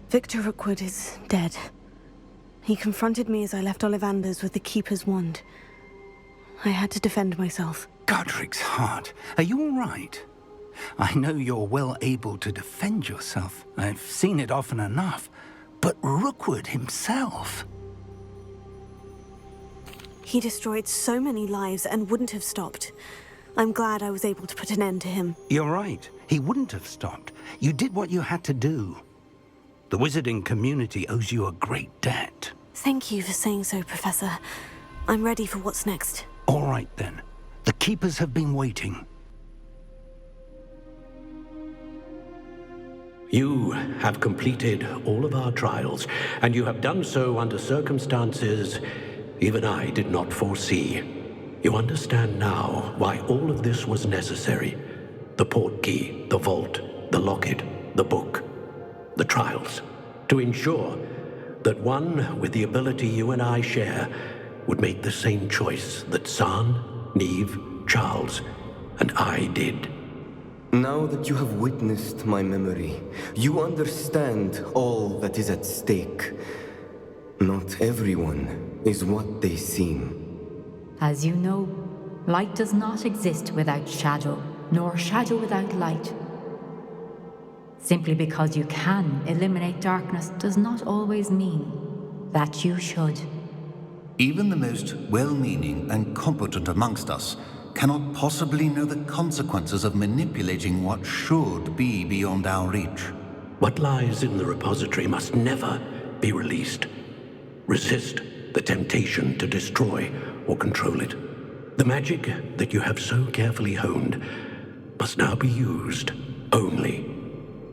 Victor Rookwood is dead. He confronted me as I left Ollivander's with the Keeper's wand. I had to defend myself. Godric's heart. Are you all right? I know you're well able to defend yourself. I've seen it often enough. But Rookwood himself... He destroyed so many lives and wouldn't have stopped. I'm glad I was able to put an end to him. You're right. He wouldn't have stopped. You did what you had to do. The wizarding community owes you a great debt. Thank you for saying so, Professor. I'm ready for what's next. All right, then. The Keepers have been waiting. You have completed all of our trials, and you have done so under circumstances even I did not foresee. You understand now why all of this was necessary. The portkey, the vault, the locket, the book, the trials. To ensure that one with the ability you and I share would make the same choice that San, Neve, Charles, and I did. Now that you have witnessed my memory, you understand all that is at stake. Not everyone is what they seem. As you know, light does not exist without shadow, nor shadow without light. Simply because you can eliminate darkness does not always mean that you should. Even the most well-meaning and competent amongst us cannot possibly know the consequences of manipulating what should be beyond our reach. What lies in the repository must never be released. Resist the temptation to destroy or control it. The magic that you have so carefully honed must now be used only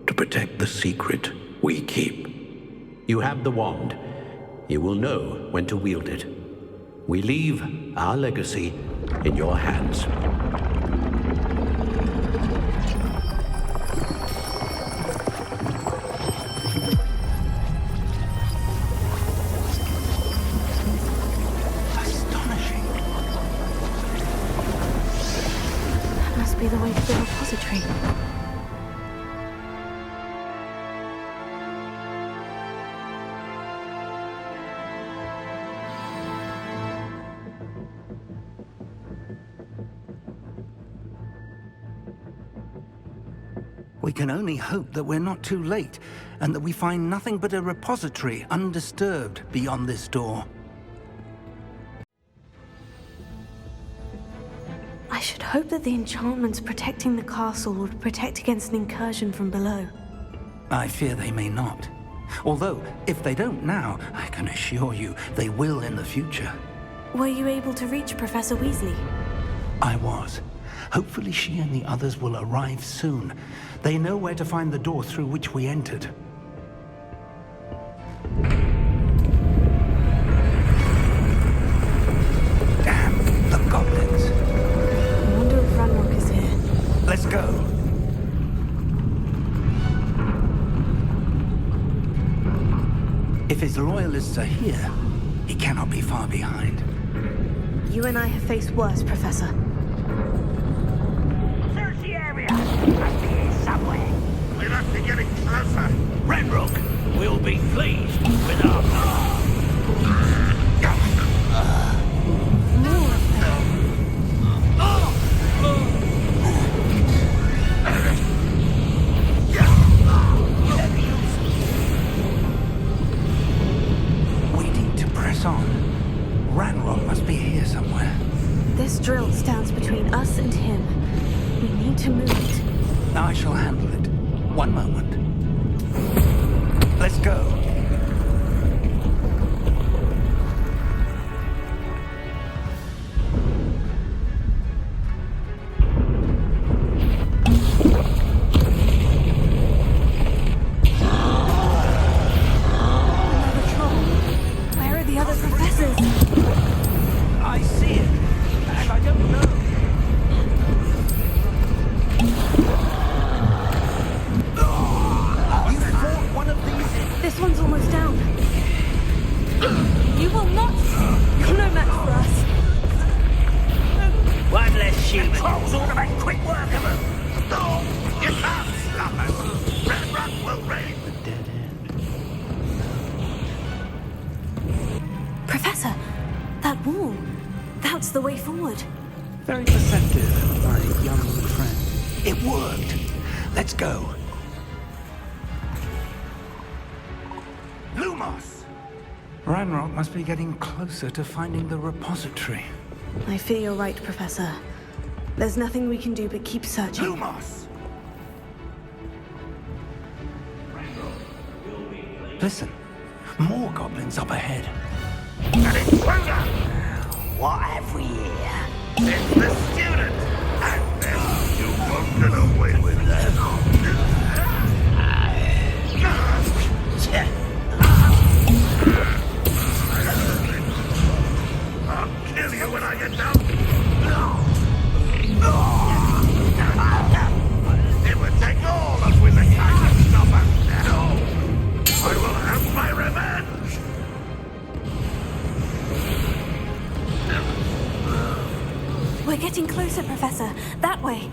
to protect the secret we keep. You have the wand. You will know when to wield it. We leave our legacy in your hands. Astonishing. That must be the way to the repository. We can only hope that we're not too late, and that we find nothing but a repository undisturbed beyond this door. I should hope that the enchantments protecting the castle would protect against an incursion from below. I fear they may not. Although, if they don't now, I can assure you they will in the future. Were you able to reach Professor Weasley? I was. Hopefully she and the others will arrive soon. They know where to find the door through which we entered. Damn, the goblins. I wonder if Ranrock is here. Let's go. If his loyalists are here, he cannot be far behind. You and I have faced worse, Professor. Search the area! Must be here somewhere. We must be getting closer. Ranrock will be pleased with our power. We need to press on. Ranrock must be here somewhere. This drill stands between us and him. We need to move it. I shall handle it. One moment. Let's go. Another troll. Where are the other professors? I see it, and I don't know. You fought one of these? This one's almost down. You will not. You're no match for us. One less human. Trolls ought to make quick work of them. No, you can't stop us. Ranrock will reign. The dead end. the way forward. Very perceptive, my young friend. It worked. Let's go. Lumos! Ranrock must be getting closer to finding the repository. I fear you're right, Professor. There's nothing we can do but keep searching. Lumos! Listen, more goblins up ahead. An intruder! What have we here? It's the student! And then you won't get away with that. I'll kill you when I get down. It would take all of Wizardkind to stop us now. I will have my revenge! We're getting closer, Professor. That way.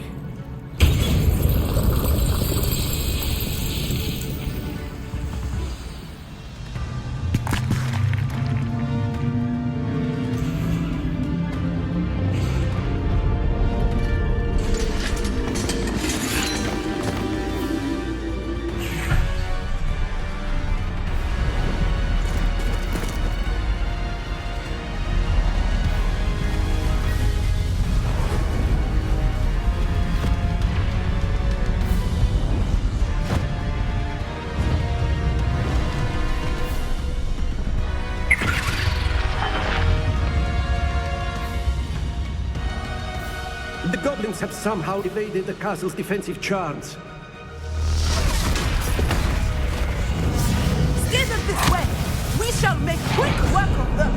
The goblins have somehow evaded the castle's defensive charms. Steer them this way! We shall make quick work of them!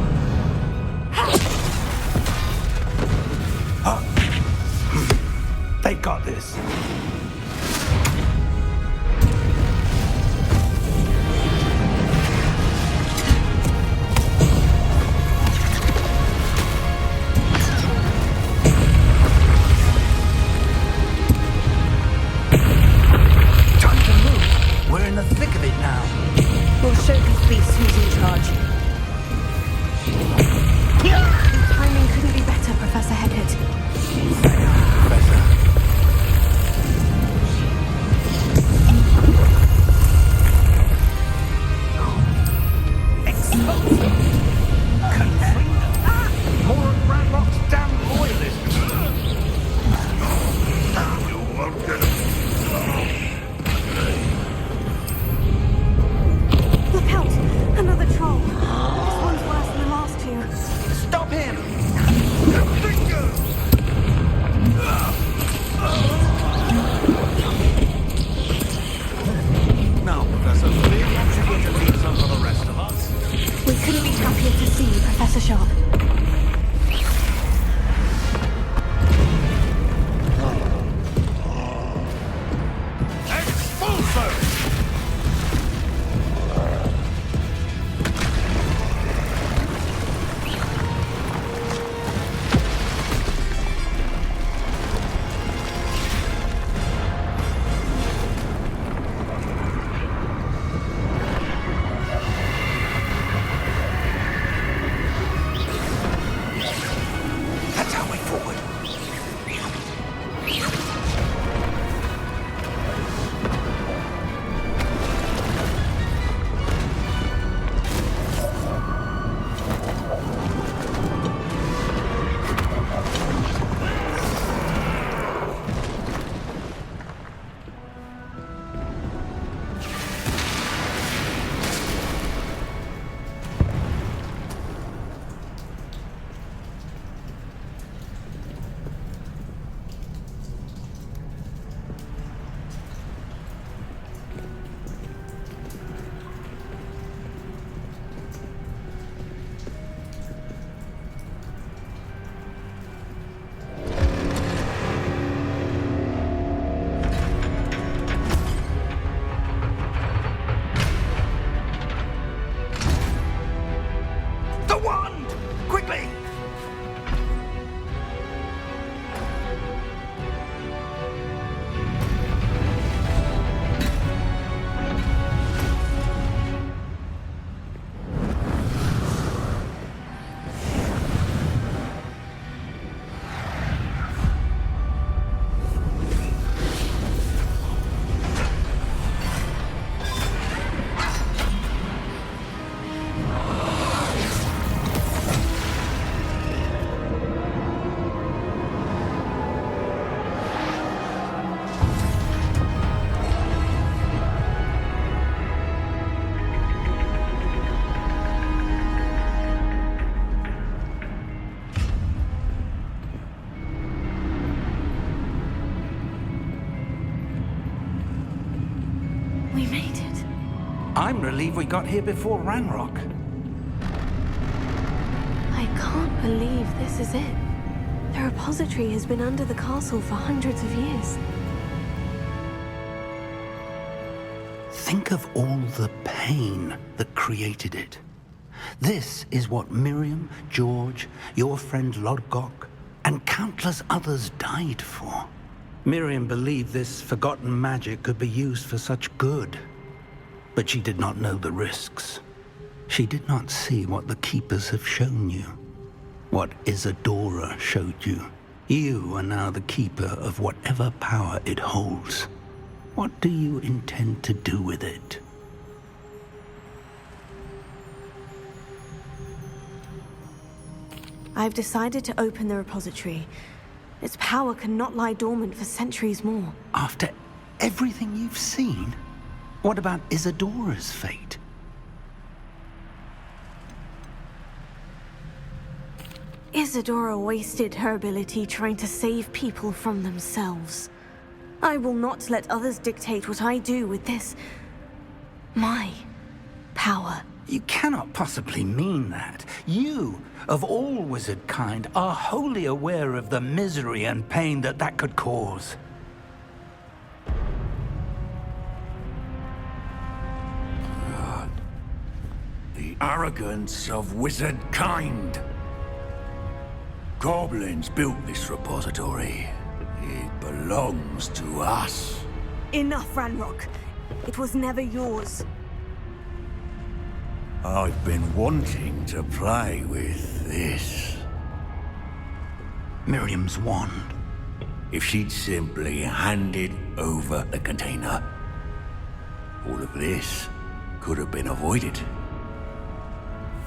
They got this. We'll show these beasts who's in charge. Your timing couldn't be better, Professor Hecat. Expose them! Confront them! More of Ranrock's damn loyalists! You won't get away. Look out! Another troll. This one's worse than the last two. Stop him! Now, Professor, maybe you're going to leave some for the rest of us. We couldn't be happier to see you, Professor Sharp. Expulso! I'm relieved we got here before Ranrock. I can't believe this is it. The repository has been under the castle for hundreds of years. Think of all the pain that created it. This is what Miriam, George, your friend Lodgok, and countless others died for. Miriam believed this forgotten magic could be used for such good. But she did not know the risks. She did not see what the Keepers have shown you. What Isadora showed you. You are now the Keeper of whatever power it holds. What do you intend to do with it? I've decided to open the repository. Its power cannot lie dormant for centuries more. After everything you've seen? What about Isadora's fate? Isadora wasted her ability trying to save people from themselves. I will not let others dictate what I do with this... my power. You cannot possibly mean that. You, of all wizard kind, are wholly aware of the misery and pain that could cause. The arrogance of wizard kind. Goblins built this repository. It belongs to us. Enough, Ranrock. It was never yours. I've been wanting to play with this. Miriam's wand. If she'd simply handed over the container, all of this could have been avoided.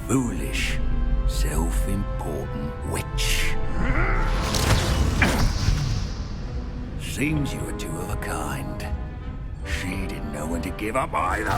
Foolish, self-important witch. Seems you were two of a kind. She didn't know when to give up either.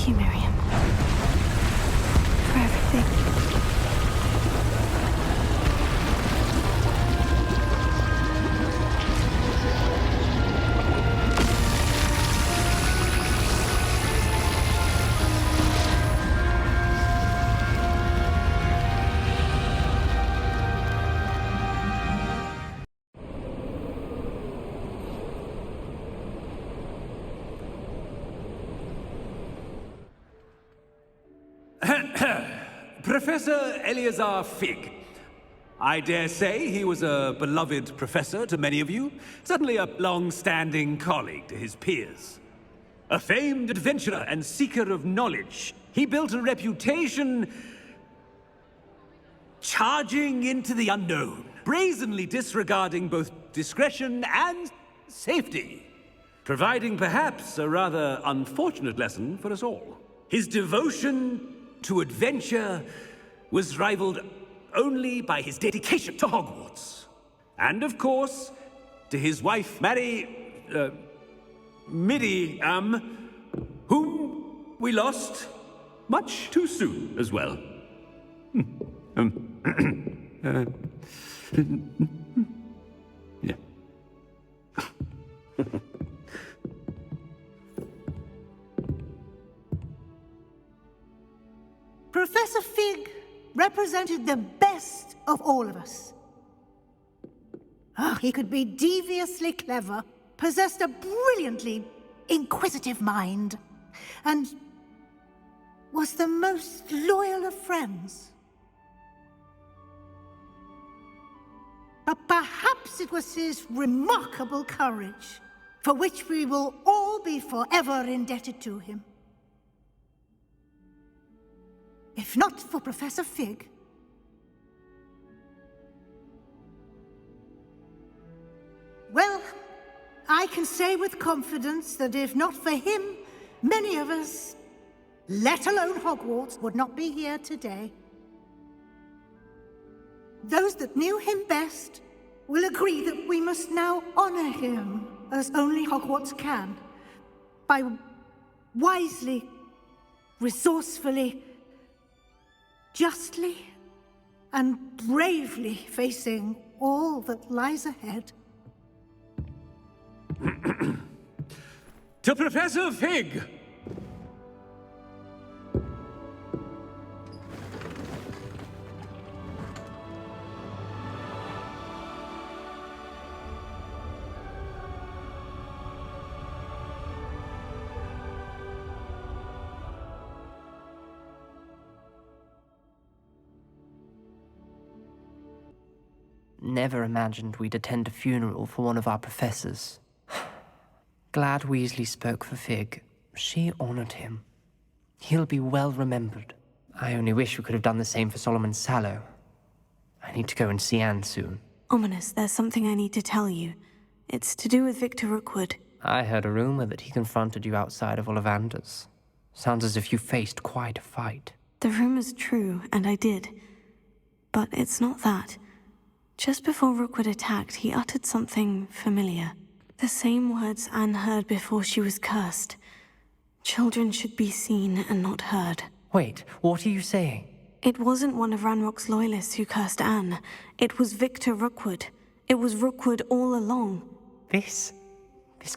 you, Miriam. For everything. Professor Eleazar Fig. I dare say he was a beloved professor to many of you, certainly a long-standing colleague to his peers. A famed adventurer and seeker of knowledge, he built a reputation charging into the unknown, brazenly disregarding both discretion and safety, providing perhaps a rather unfortunate lesson for us all. His devotion to adventure was rivaled only by his dedication to Hogwarts. And of course, to his wife, Midi, whom we lost much too soon as well. Yeah. Professor Fig represented the best of all of us. He could be deviously clever, possessed a brilliantly inquisitive mind, and was the most loyal of friends. But perhaps it was his remarkable courage, for which we will all be forever indebted to him. If not for Professor Fig, well, I can say with confidence that if not for him, many of us, let alone Hogwarts, would not be here today. Those that knew him best will agree that we must now honor him as only Hogwarts can, by wisely, resourcefully, justly and bravely facing all that lies ahead. To Professor Fig! Never imagined we'd attend a funeral for one of our professors. Glad Weasley spoke for Fig. She honored him. He'll be well remembered. I only wish we could have done the same for Solomon Sallow. I need to go and see Anne soon. Ominis, there's something I need to tell you. It's to do with Victor Rookwood. I heard a rumor that he confronted you outside of Ollivander's. Sounds as if you faced quite a fight. The rumor's true, and I did. But it's not that. Just before Rookwood attacked, he uttered something familiar. The same words Anne heard before she was cursed. Children should be seen and not heard. Wait, what are you saying? It wasn't one of Ranrock's loyalists who cursed Anne. It was Victor Rookwood. It was Rookwood all along. This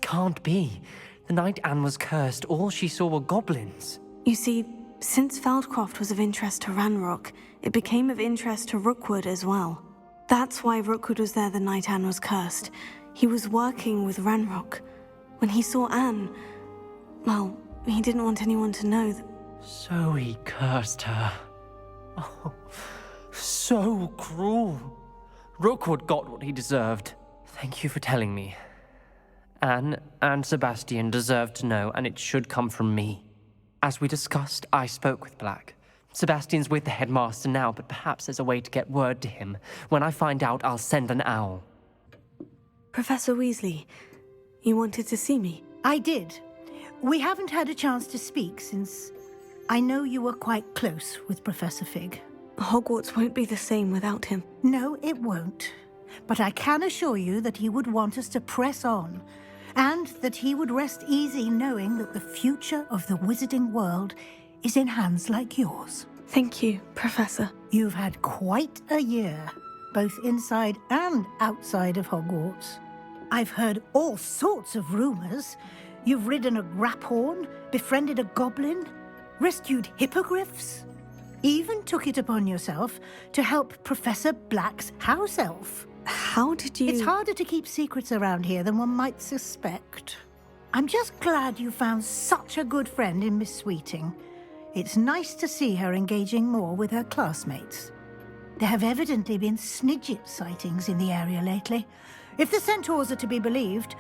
can't be. The night Anne was cursed, all she saw were goblins. You see, since Feldcroft was of interest to Ranrock, it became of interest to Rookwood as well. That's why Rookwood was there the night Anne was cursed. He was working with Ranrock. When he saw Anne, well, he didn't want anyone to know that... So he cursed her. Oh, so cruel. Rookwood got what he deserved. Thank you for telling me. Anne and Sebastian deserve to know, and it should come from me. As we discussed, I spoke with Black. Sebastian's with the headmaster now, but perhaps there's a way to get word to him. When I find out, I'll send an owl. Professor Weasley, you wanted to see me? I did. We haven't had a chance to speak since I know you were quite close with Professor Fig. Hogwarts won't be the same without him. No, it won't. But I can assure you that he would want us to press on, and that he would rest easy knowing that the future of the wizarding world is in hands like yours. Thank you, Professor. You've had quite a year, both inside and outside of Hogwarts. I've heard all sorts of rumors. You've ridden a graphorn, befriended a goblin, rescued hippogriffs, even took it upon yourself to help Professor Black's house elf. How did you... It's harder to keep secrets around here than one might suspect. I'm just glad you found such a good friend in Miss Sweeting. It's nice to see her engaging more with her classmates. There have evidently been Snidget sightings in the area lately. If the centaurs are to be believed,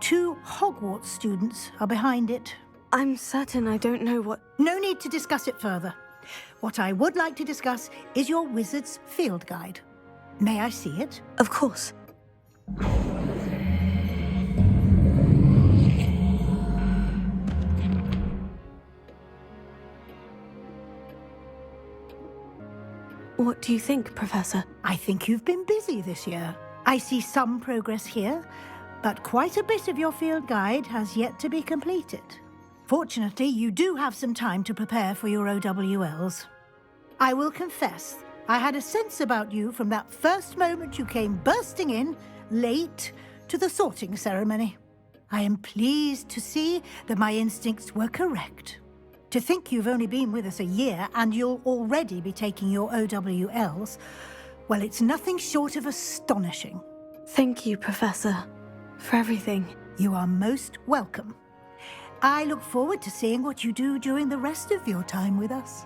2 Hogwarts students are behind it. I'm certain I don't know what... No need to discuss it further. What I would like to discuss is your wizard's field guide. May I see it? Of course. What do you think, Professor? I think you've been busy this year. I see some progress here, but quite a bit of your field guide has yet to be completed. Fortunately, you do have some time to prepare for your OWLs. I will confess, I had a sense about you from that first moment you came bursting in, late, to the sorting ceremony. I am pleased to see that my instincts were correct. To think you've only been with us a year and you'll already be taking your OWLs, well, it's nothing short of astonishing. Thank you, Professor, for everything. You are most welcome. I look forward to seeing what you do during the rest of your time with us.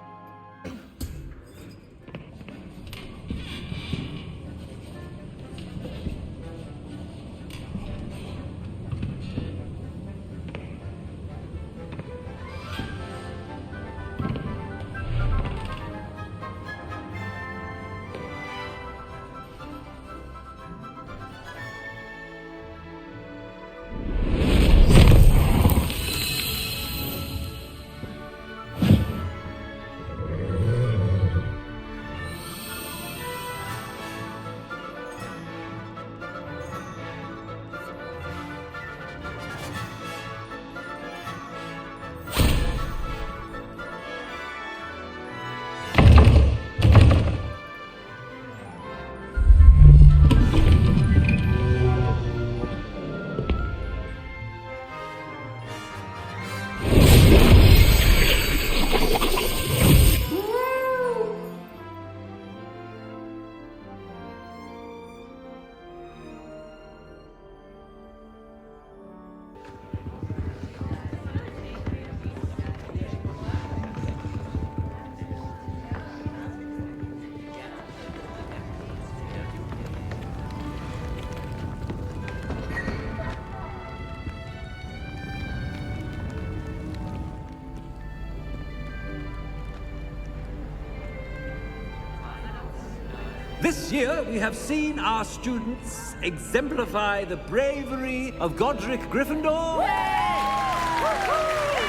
This year, we have seen our students exemplify the bravery of Godric Gryffindor.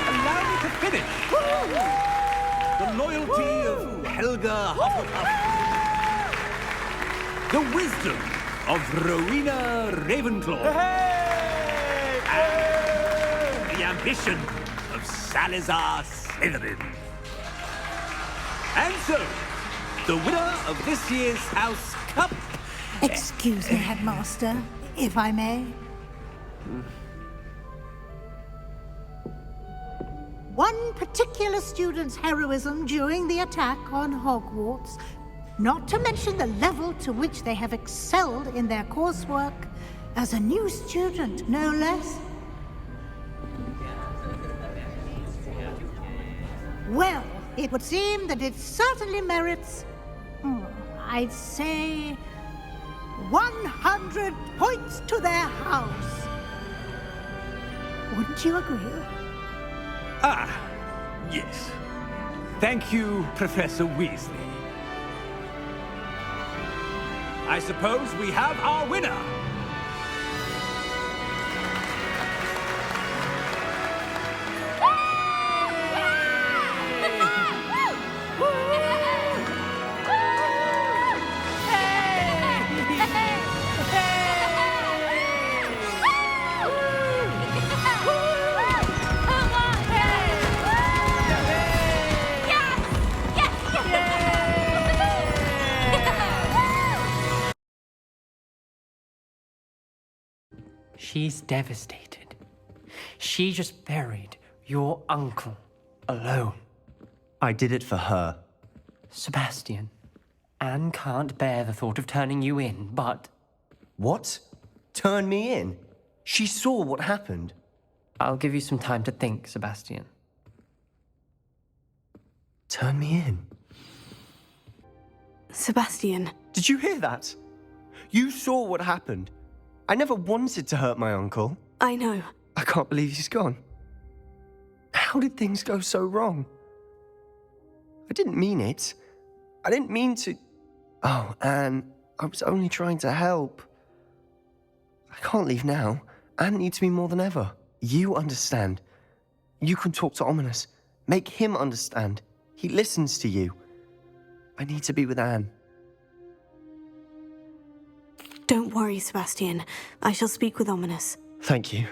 Allow me to finish. The loyalty of Helga Hufflepuff. The wisdom of Rowena Ravenclaw. And the ambition of Salazar Slytherin. And so, the winner of this year's House Cup... Excuse me, Headmaster, if I may. One particular student's heroism during the attack on Hogwarts, not to mention the level to which they have excelled in their coursework, as a new student, no less. Well, it would seem that it certainly merits, I'd say, 100 points to their house. Wouldn't you agree? Ah, yes. Thank you, Professor Weasley. I suppose we have our winner. She's devastated. She just buried your uncle alone. I did it for her. Sebastian, Anne can't bear the thought of turning you in, but... What? Turn me in? She saw what happened. I'll give you some time to think, Sebastian. Turn me in? Sebastian. Did you hear that? You saw what happened. I never wanted to hurt my uncle. I know. I can't believe he's gone. How did things go so wrong? I didn't mean it. I didn't mean to... Oh, Anne, I was only trying to help. I can't leave now. Anne needs me more than ever. You understand. You can talk to Ominis. Make him understand. He listens to you. I need to be with Anne. Don't worry, Sebastian. I shall speak with Ominis. Thank you.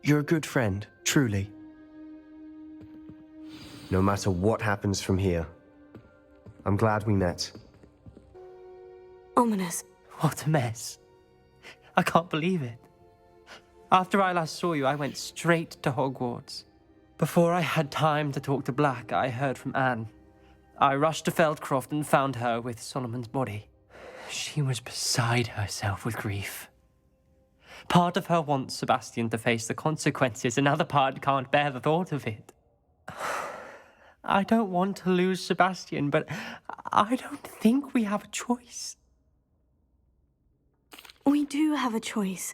You're a good friend, truly. No matter what happens from here, I'm glad we met. Ominis. What a mess. I can't believe it. After I last saw you, I went straight to Hogwarts. Before I had time to talk to Black, I heard from Anne. I rushed to Feldcroft and found her with Solomon's body. She was beside herself with grief. Part of her wants Sebastian to face the consequences, another part can't bear the thought of it. I don't want to lose Sebastian, but I don't think we have a choice. We do have a choice.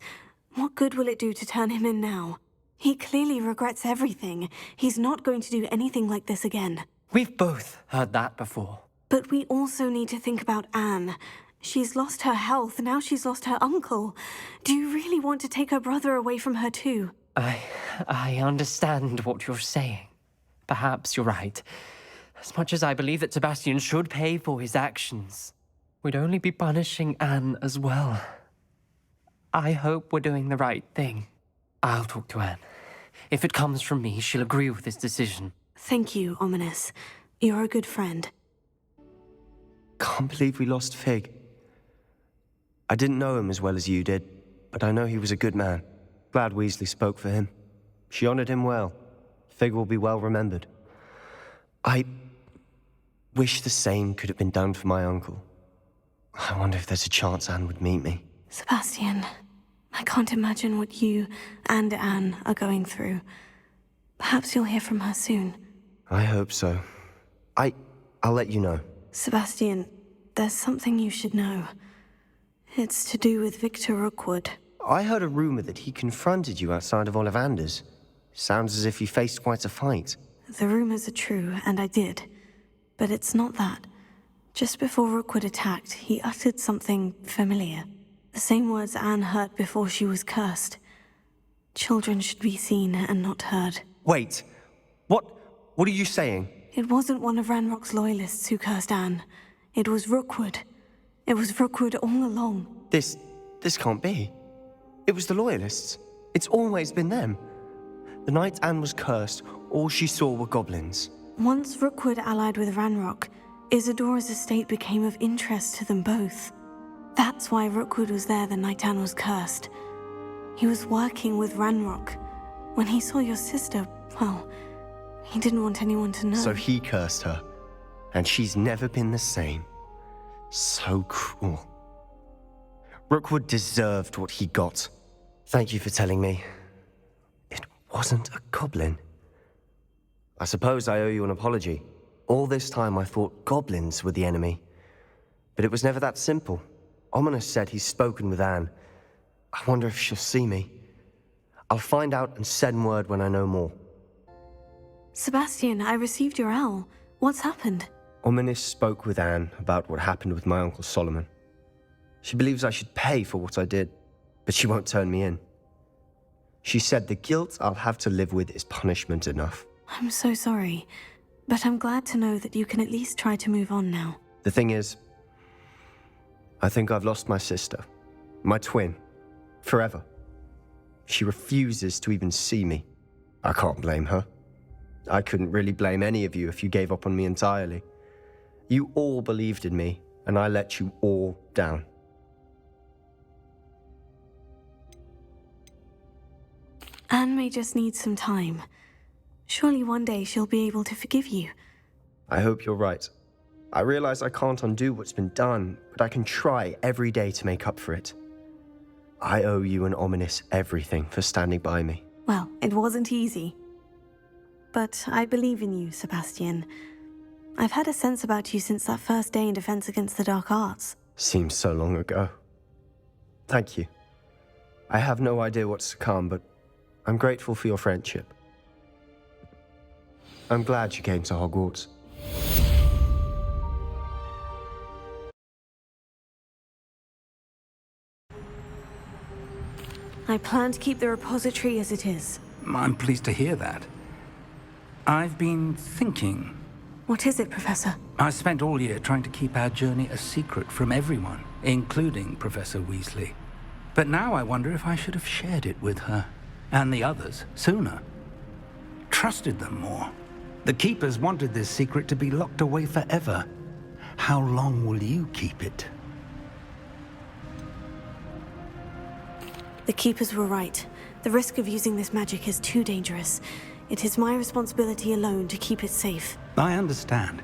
What good will it do to turn him in now? He clearly regrets everything. He's not going to do anything like this again. We've both heard that before. But we also need to think about Anne. She's lost her health, now she's lost her uncle. Do you really want to take her brother away from her too? I understand what you're saying. Perhaps you're right. As much as I believe that Sebastian should pay for his actions, we'd only be punishing Anne as well. I hope we're doing the right thing. I'll talk to Anne. If it comes from me, she'll agree with this decision. Thank you, Ominis. You're a good friend. Can't believe we lost Fig. I didn't know him as well as you did, but I know he was a good man. Glad Weasley spoke for him. She honored him well. Fig will be well remembered. I wish the same could have been done for my uncle. I wonder if there's a chance Anne would meet me. Sebastian, I can't imagine what you and Anne are going through. Perhaps you'll hear from her soon. I hope so. I'll let you know. Sebastian, there's something you should know. It's to do with Victor Rookwood. I heard a rumor that he confronted you outside of Ollivander's. Sounds as if you faced quite a fight. The rumors are true, and I did. But it's not that. Just before Rookwood attacked, he uttered something familiar. The same words Anne heard before she was cursed. Children should be seen and not heard. Wait. What are you saying? It wasn't one of Ranrock's loyalists who cursed Anne. It was Rookwood. It was Rookwood all along. This can't be. It was the loyalists. It's always been them. The night Anne was cursed, all she saw were goblins. Once Rookwood allied with Ranrock, Isadora's estate became of interest to them both. That's why Rookwood was there the night Anne was cursed. He was working with Ranrock. When he saw your sister, well, he didn't want anyone to know. So he cursed her, and she's never been the same. So cruel. Rookwood deserved what he got. Thank you for telling me. It wasn't a goblin. I suppose I owe you an apology. All this time I thought goblins were the enemy. But it was never that simple. Ominis said he's spoken with Anne. I wonder if she'll see me. I'll find out and send word when I know more. Sebastian, I received your owl. What's happened? Ominis spoke with Anne about what happened with my uncle Solomon. She believes I should pay for what I did, but she won't turn me in. She said the guilt I'll have to live with is punishment enough. I'm so sorry, but I'm glad to know that you can at least try to move on now. The thing is, I think I've lost my sister, my twin, forever. She refuses to even see me. I can't blame her. I couldn't really blame any of you if you gave up on me entirely. You all believed in me, and I let you all down. may just need some time. Surely one day she'll be able to forgive you. I hope you're right. I realize I can't undo what's been done, but I can try every day to make up for it. I owe you and Ominis everything for standing by me. Well, it wasn't easy. But I believe in you, Sebastian. I've had a sense about you since that first day in Defense Against the Dark Arts. Seems so long ago. Thank you. I have no idea what's to come, but I'm grateful for your friendship. I'm glad you came to Hogwarts. I plan to keep the repository as it is. I'm pleased to hear that. I've been thinking. What is it, Professor? I spent all year trying to keep our journey a secret from everyone, including Professor Weasley. But now I wonder if I should have shared it with her, and the others, sooner. Trusted them more. The Keepers wanted this secret to be locked away forever. How long will you keep it? The Keepers were right. The risk of using this magic is too dangerous. It is my responsibility alone to keep it safe. I understand,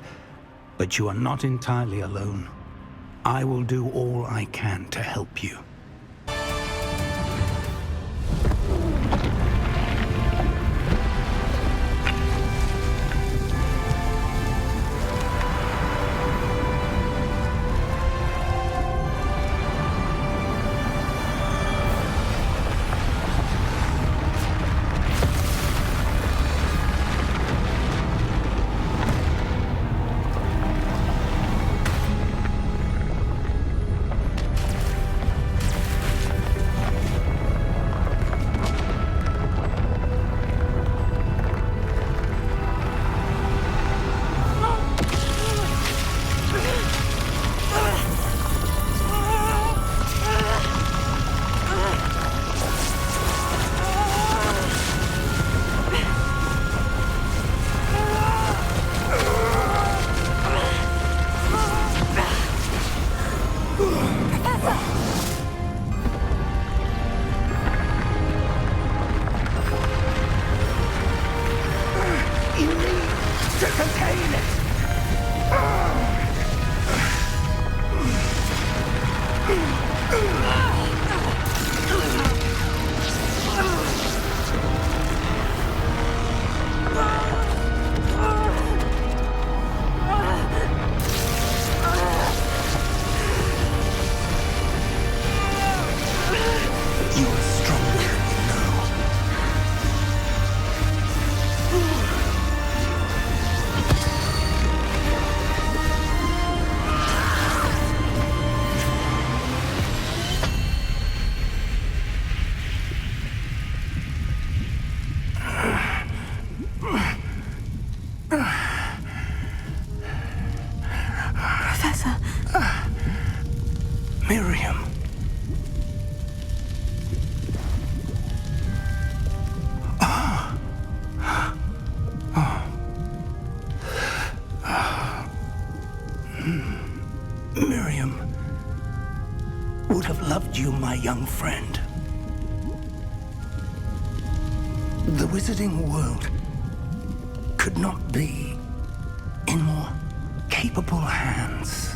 but you are not entirely alone. I will do all I can to help you. Miriam would have loved you, my young friend. The wizarding world could not be in more capable hands.